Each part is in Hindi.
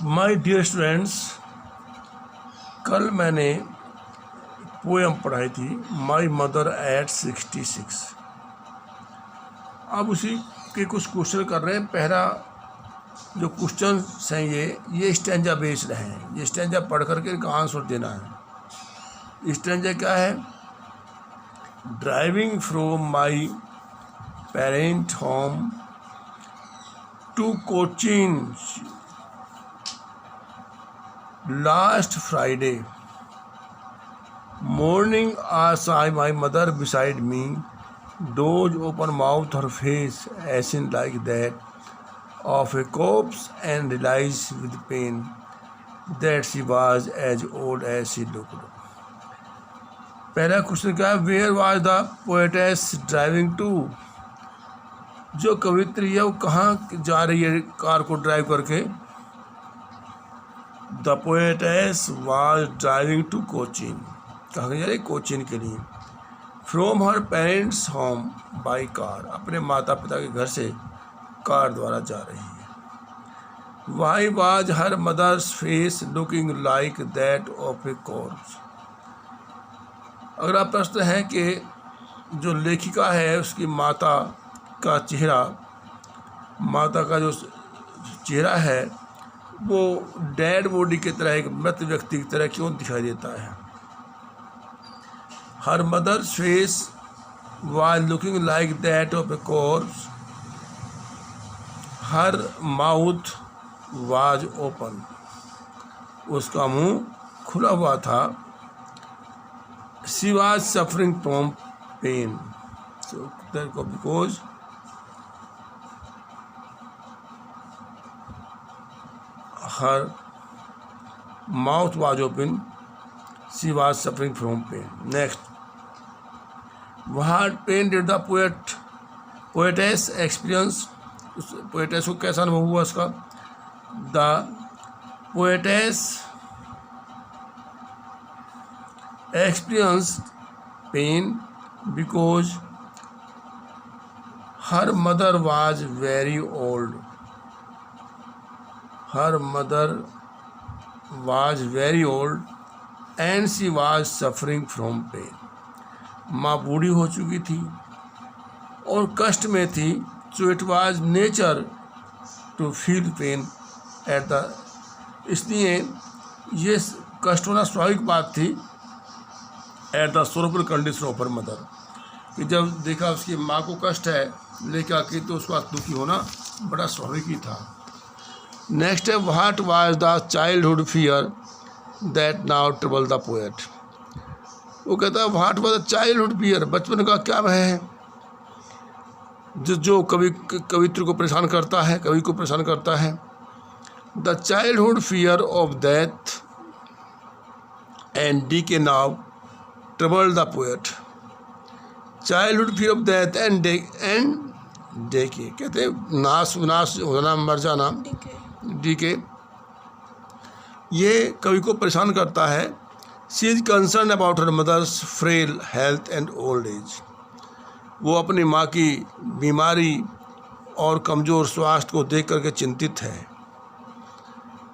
माय डियर स्टूडेंट्स, कल मैंने पोएम पढ़ाई थी माय मदर एट 66। अब उसी के कुछ क्वेश्चन कर रहे हैं। पहला जो क्वेश्चन हैं ये स्टैंजा बेस्ड हैं। ये स्टैंजा पढ़ करके इनका आंसर देना है। स्टैंजा क्या है? Driving from my parent home to Cochin last Friday morning, I saw my mother beside me. Doors open mouth, her face ashen like that of a corpse, and realized with pain that she was as old as she looked. पहला क्वेश्चन क्या है? Where was the poetess driving to? जो कवित्री है वो कहाँ जा रही है कार को ड्राइव करके? The poetess was driving to Cochin. कहाँ जा रही? कोचीन के लिए। From her parents' home by car। अपने माता पिता के घर से कार द्वारा जा रही है। Why was her mother's face looking like that of a corpse? अगला प्रश्न है कि जो लेखिका है उसकी माता का चेहरा, माता का जो चेहरा है वो डेड बॉडी की तरह, एक मृत व्यक्ति की तरह क्यों दिखाई देता है? Her mother's face was looking like that of a corpse. Her mouth was open. उसका मुंह खुला हुआ था। She was suffering from pain. So because her mouth was open, she was suffering from pain. Next, what pain did the poetess experience? उस poetess को कैसा अनुभव हुआ उसका? The poetess experienced pain because her mother was very old. Her mother was very old and she was suffering from pain. माँ बूढ़ी हो चुकी थी और कष्ट में थी। So it was nature to feel pain at the, इसलिए ये कष्ट होना स्वाभाविक बात थी। At the sorrowful condition of her mother, कि जब देखा उसकी माँ को कष्ट है लेकर के तो उसका दुखी होना बड़ा स्वाभाविक ही था। नेक्स्ट है, what was the childhood fear that now trouble the poet? वो कहता है what was the childhood fear, बचपन का क्या भय है जो कवित्र को परेशान करता है, कवि को परेशान करता है? The childhood fear of death and डी के now trouble the poet. Childhood fear of death and डे के कहते हैं नाश विनाश होना, मर जाना, डी के, ये कवि को परेशान करता है। She is concern about her mother's frail health and old age. वो अपनी माँ की बीमारी और कमज़ोर स्वास्थ्य को देख करके चिंतित है।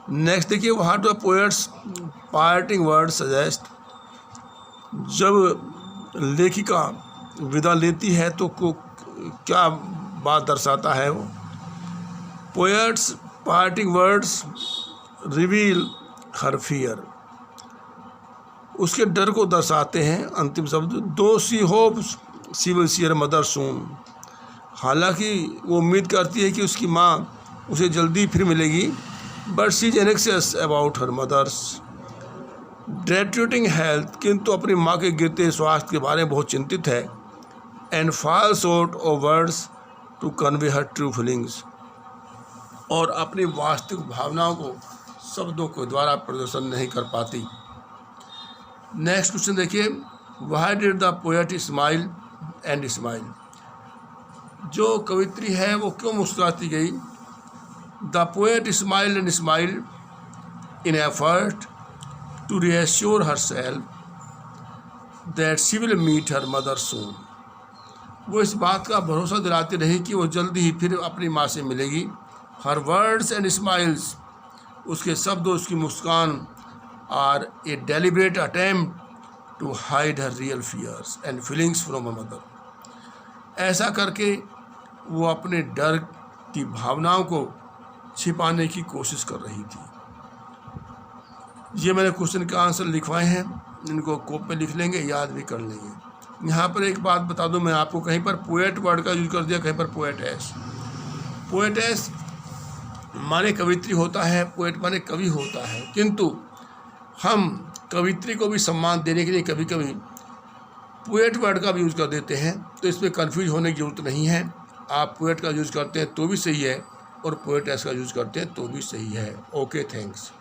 नेक्स्ट देखिए, what the poet's parting word suggest. जब लेखिका विदा लेती है तो क्या बात दर्शाता है वो? Poet's parting words reveal her fear. उसके डर को दर्शाते हैं अंतिम शब्द। Though she hopes she will see her mother soon. हालांकि वो उम्मीद करती है कि उसकी माँ उसे जल्दी फिर मिलेगी, but she is anxious about her mother's deteriorating health. किंतु अपनी माँ के गिरते स्वास्थ्य के बारे में बहुत चिंतित है। And fall short of words to convey her true feelings. और अपनी वास्तविक भावनाओं को शब्दों के द्वारा प्रदर्शन नहीं कर पाती। नेक्स्ट क्वेश्चन देखिए, why did the poet smile and smile? जो कवित्री है वो क्यों मुस्कुराती गई? The poet smile and smile in effort to reassure herself that she will meet her mother soon. वो इस बात का भरोसा दिलाती रही कि वो जल्दी ही फिर अपनी माँ से मिलेगी। हर वर्ड्स एंड स्माइल्स, उसके शब्द, उसकी मुस्कान are a deliberate attempt to hide her real fears and feelings from a mother. ऐसा करके वो अपने डर की भावनाओं को छिपाने की कोशिश कर रही थी। ये मैंने क्वेश्चन के आंसर लिखवाए हैं, इनको कॉपी में लिख लेंगे, याद भी कर लेंगे। यहाँ पर एक बात बता दूं मैं आपको, कहीं पर पोएट वर्ड का यूज कर दिया, कहीं पर पोएटेस। पोएटेस माने कवित्री होता है, पोएट माने कवि होता है, किंतु हम कवित्री को भी सम्मान देने के लिए कभी कभी पोएट वर्ड का भी यूज़ कर देते हैं, तो इसमें कन्फ्यूज होने की जरूरत नहीं है। आप पोएट का यूज़ करते हैं तो भी सही है और पोएटेस का यूज़ करते हैं तो भी सही है। Okay, thanks.